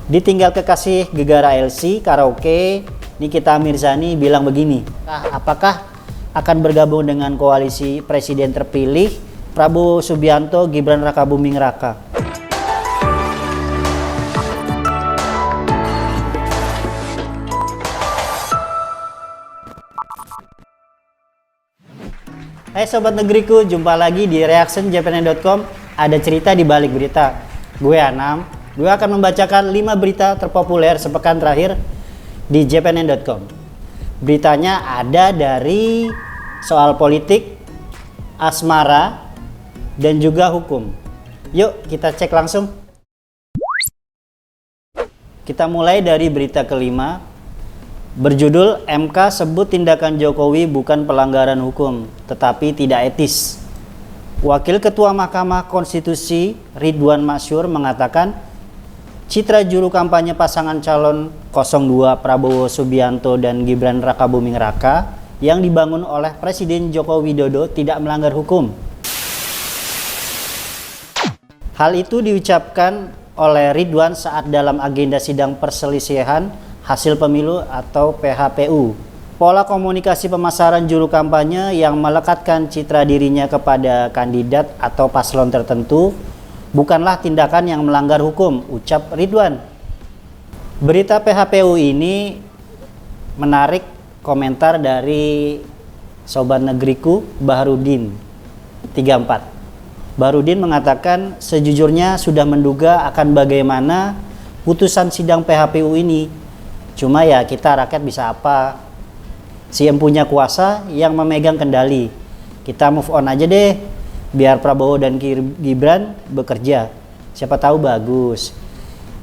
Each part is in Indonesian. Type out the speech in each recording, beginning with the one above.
Ditinggal kekasih Gegara LC Karaoke, Nikita Mirzani bilang begini, apakah akan bergabung dengan koalisi presiden terpilih Prabowo Subianto Gibran Rakabuming Raka? Hai Sobat Negeriku, jumpa lagi di reactionjpn.com. Ada cerita di balik berita. Gue Anam. Gue akan membacakan 5 berita terpopuler sepekan terakhir di jpn.com. Beritanya ada dari soal politik, asmara, dan juga hukum. Yuk kita cek langsung. Kita mulai dari berita kelima, berjudul MK sebut tindakan Jokowi bukan pelanggaran hukum, tetapi tidak etis. Wakil Ketua Mahkamah Konstitusi Ridwan Masyur mengatakan, citra juru kampanye pasangan calon 02 Prabowo Subianto dan Gibran Rakabuming Raka yang dibangun oleh Presiden Joko Widodo tidak melanggar hukum. Hal itu diucapkan oleh Ridwan saat dalam agenda sidang perselisihan hasil pemilu atau PHPU. Pola komunikasi pemasaran juru kampanye yang melekatkan citra dirinya kepada kandidat atau paslon tertentu bukanlah tindakan yang melanggar hukum, ucap Ridwan. Berita PHPU ini menarik komentar dari Sobat Negeriku Baharudin 34. Baharudin mengatakan sejujurnya sudah menduga akan bagaimana putusan sidang PHPU ini. Cuma ya kita rakyat bisa apa? Si yang punya kuasa yang memegang kendali. Kita move on aja deh. Biar Prabowo dan Gibran bekerja, siapa tahu bagus.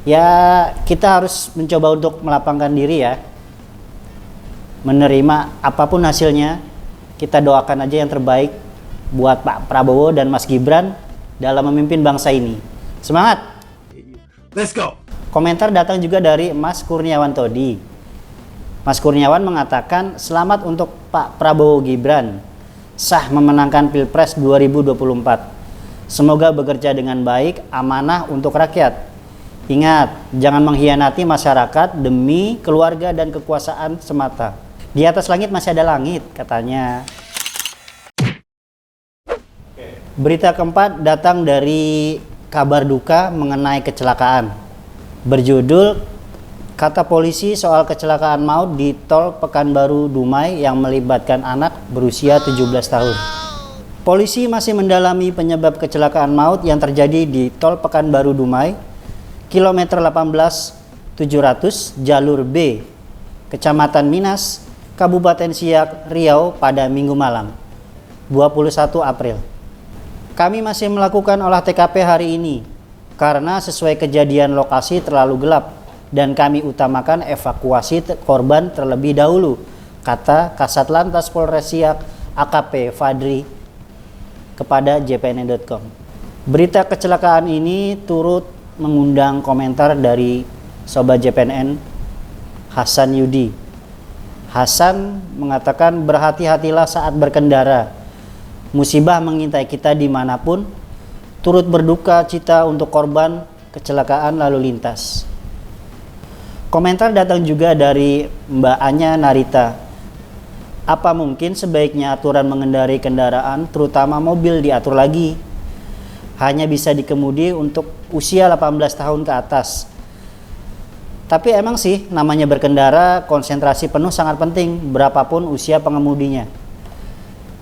Ya kita harus mencoba untuk melapangkan diri ya, menerima apapun hasilnya. Kita doakan aja yang terbaik buat Pak Prabowo dan Mas Gibran dalam memimpin bangsa ini. Semangat! Let's go! Komentar datang juga dari Mas Kurniawan Todi. Mas Kurniawan mengatakan selamat untuk Pak Prabowo Gibran sah memenangkan Pilpres 2024. Semoga bekerja dengan baik, amanah untuk rakyat. Ingat, jangan mengkhianati masyarakat demi keluarga dan kekuasaan semata. Di atas langit masih ada langit, katanya. Berita keempat datang dari kabar duka mengenai kecelakaan. Berjudul, kata polisi soal kecelakaan maut di tol Pekanbaru Dumai yang melibatkan anak berusia 17 tahun. Polisi masih mendalami penyebab kecelakaan maut yang terjadi di tol Pekanbaru Dumai, kilometer 18,700 jalur B, Kecamatan Minas, Kabupaten Siak, Riau pada Minggu malam, 21 April. Kami masih melakukan olah TKP hari ini karena sesuai kejadian lokasi terlalu gelap dan kami utamakan evakuasi korban terlebih dahulu, kata Kasat Lantas Polres Siak AKP Fadri kepada jpn.com. Berita kecelakaan ini turut mengundang komentar dari Sobat JPNN Hasan Yudi. Hasan mengatakan berhati-hatilah saat berkendara, musibah mengintai kita dimanapun, turut berduka cita untuk korban kecelakaan lalu lintas. Komentar datang juga dari Mbak Anya Narita. Apa mungkin sebaiknya aturan mengendarai kendaraan, terutama mobil, diatur lagi? Hanya bisa dikemudi untuk usia 18 tahun ke atas. Tapi emang sih, namanya berkendara, konsentrasi penuh sangat penting, berapapun usia pengemudinya.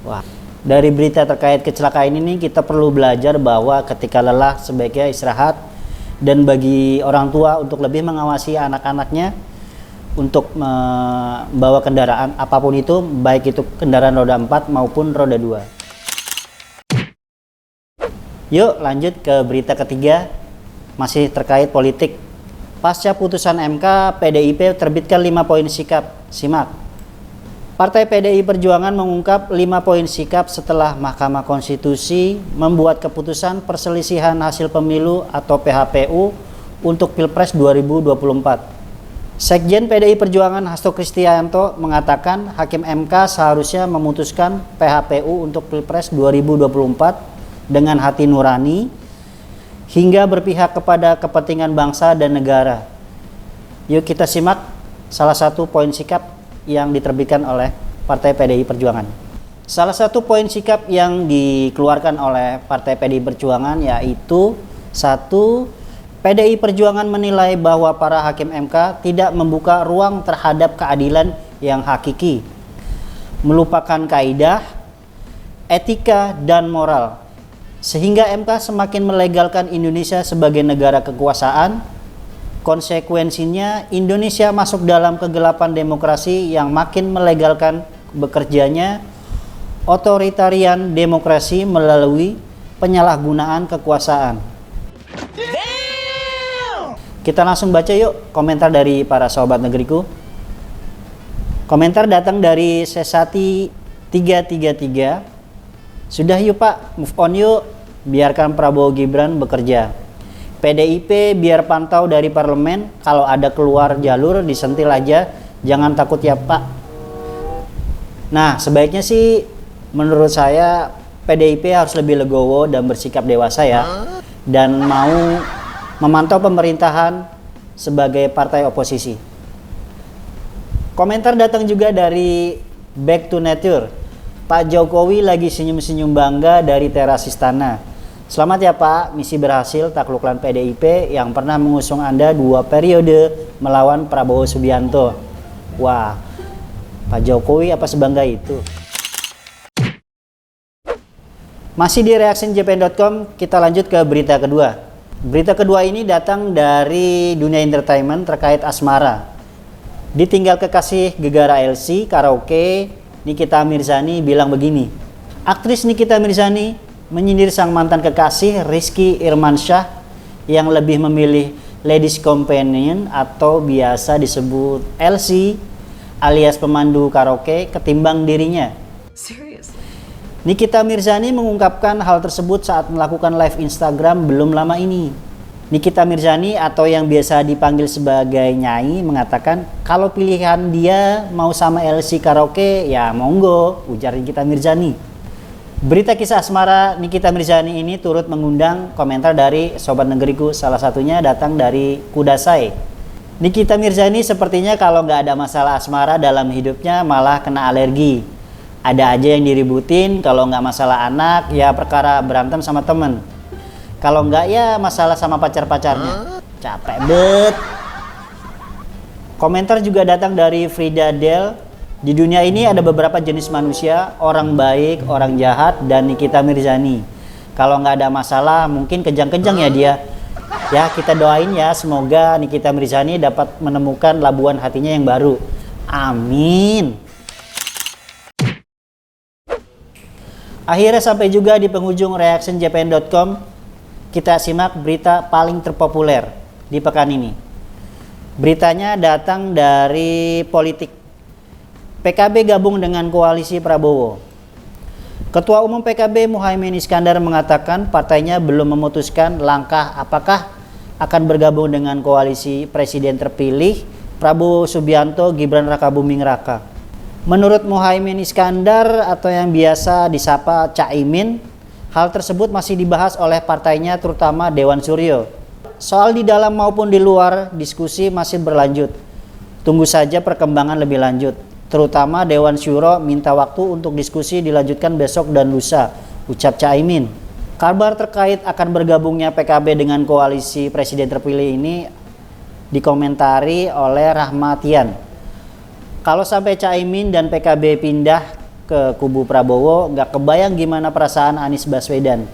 Wah, dari berita terkait kecelakaan ini kita perlu belajar bahwa ketika lelah sebaiknya istirahat. Dan bagi orang tua untuk lebih mengawasi anak-anaknya untuk membawa kendaraan apapun itu, baik itu kendaraan roda 4 maupun roda 2. Yuk lanjut ke berita ketiga, masih terkait politik. Pasca putusan MK, PDIP terbitkan 5 poin sikap. Simak. Partai PDI Perjuangan mengungkap 5 poin sikap setelah Mahkamah Konstitusi membuat keputusan perselisihan hasil pemilu atau PHPU untuk Pilpres 2024. Sekjen PDI Perjuangan Hasto Kristianto mengatakan Hakim MK seharusnya memutuskan PHPU untuk Pilpres 2024 dengan hati nurani hingga berpihak kepada kepentingan bangsa dan negara. Yuk kita simak salah satu poin sikap yang diterbitkan oleh Partai PDI Perjuangan. Salah satu poin sikap yang dikeluarkan oleh Partai PDI Perjuangan yaitu 1. PDI Perjuangan menilai bahwa para hakim MK tidak membuka ruang terhadap keadilan yang hakiki, melupakan kaidah, etika, dan moral, sehingga MK semakin melegalkan Indonesia sebagai negara kekuasaan. Konsekuensinya, Indonesia masuk dalam kegelapan demokrasi yang makin melegalkan bekerjanya otoritarian demokrasi melalui penyalahgunaan kekuasaan. Kita langsung baca yuk komentar dari para sahabat negeriku. Komentar datang dari Sesati 333. Sudah yuk Pak, move on yuk, biarkan Prabowo Gibran bekerja. PDIP biar pantau dari parlemen, kalau ada keluar jalur disentil aja, jangan takut ya Pak. Nah, sebaiknya sih menurut saya PDIP harus lebih legowo dan bersikap dewasa ya, dan mau memantau pemerintahan sebagai partai oposisi. Komentar datang juga dari Back to Nature. Pak Jokowi lagi senyum-senyum bangga dari teras istana. Selamat ya Pak, misi berhasil taklukkan PDIP yang pernah mengusung Anda 2 periode melawan Prabowo Subianto. Wah, Pak Jokowi apa sebangga itu? Masih di reactionjpn.com, kita lanjut ke berita kedua. Berita kedua ini datang dari dunia entertainment terkait asmara. Ditinggal kekasih gegara LC karaoke, Nikita Mirzani bilang begini. Aktris Nikita Mirzani menyindir sang mantan kekasih Rizky Irmansyah yang lebih memilih ladies companion atau biasa disebut LC alias pemandu karaoke ketimbang dirinya. Serious? Nikita Mirzani mengungkapkan hal tersebut saat melakukan live Instagram belum lama ini. Nikita Mirzani atau yang biasa dipanggil sebagai Nyai mengatakan kalau pilihan dia mau sama LC karaoke ya monggo, ujar Nikita Mirzani. Berita kisah asmara Nikita Mirzani ini turut mengundang komentar dari sobat negeriku, salah satunya datang dari Kudasai. Nikita Mirzani sepertinya kalau nggak ada masalah asmara dalam hidupnya malah kena alergi. Ada aja yang diributin, kalau nggak masalah anak ya perkara berantem sama temen. Kalau nggak ya masalah sama pacar-pacarnya. Capek bet. Komentar juga datang dari Frida Del. Di dunia ini ada beberapa jenis manusia, orang baik, orang jahat, dan Nikita Mirzani. Kalau nggak ada masalah, mungkin kejang-kejang ya dia. Ya kita doain ya, semoga Nikita Mirzani dapat menemukan labuan hatinya yang baru. Amin. Akhirnya sampai juga di penghujung reactionjpn.com. Kita simak berita paling terpopuler di pekan ini. Beritanya datang dari politik. PKB gabung dengan koalisi Prabowo. Ketua Umum PKB Muhaimin Iskandar mengatakan partainya belum memutuskan langkah apakah akan bergabung dengan koalisi presiden terpilih Prabowo Subianto Gibran Rakabuming Raka. Menurut Muhaimin Iskandar atau yang biasa disapa Caimin, hal tersebut masih dibahas oleh partainya terutama Dewan Suryo. Soal di dalam maupun di luar diskusi masih berlanjut. Tunggu saja perkembangan lebih lanjut. Terutama Dewan Syuro minta waktu untuk diskusi dilanjutkan besok dan lusa, ucap Caimin. Kabar terkait akan bergabungnya PKB dengan koalisi presiden terpilih ini dikomentari oleh Rahmatian. Kalau sampai Caimin dan PKB pindah ke kubu Prabowo, gak kebayang gimana perasaan Anies Baswedan.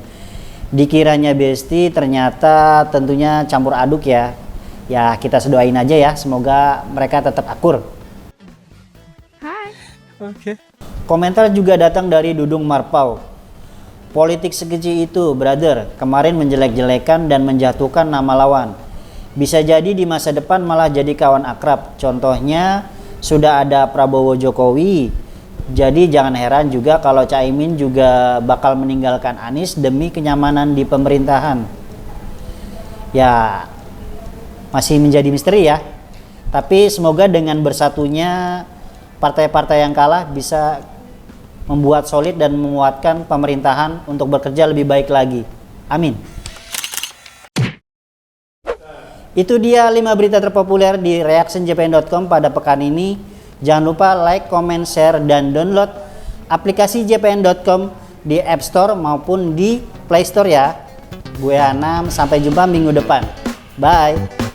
Dikiranya besti, ternyata tentunya campur aduk ya. Ya kita sedoain aja ya, semoga mereka tetap akur. Okay. Komentar juga datang dari Dudung Marpau. Politik sekecil itu, brother, kemarin menjelek-jelekan dan menjatuhkan nama lawan. Bisa jadi di masa depan malah jadi kawan akrab. Contohnya sudah ada Prabowo Jokowi. Jadi jangan heran juga kalau Caimin juga bakal meninggalkan Anies demi kenyamanan di pemerintahan. Ya masih menjadi misteri ya. Tapi semoga dengan bersatunya partai-partai yang kalah bisa membuat solid dan menguatkan pemerintahan untuk bekerja lebih baik lagi. Amin. Itu dia 5 berita terpopuler di reactionjpn.com pada pekan ini. Jangan lupa like, comment, share, dan download aplikasi jpn.com di App Store maupun di Play Store ya. Gue Anam, sampai jumpa minggu depan. Bye.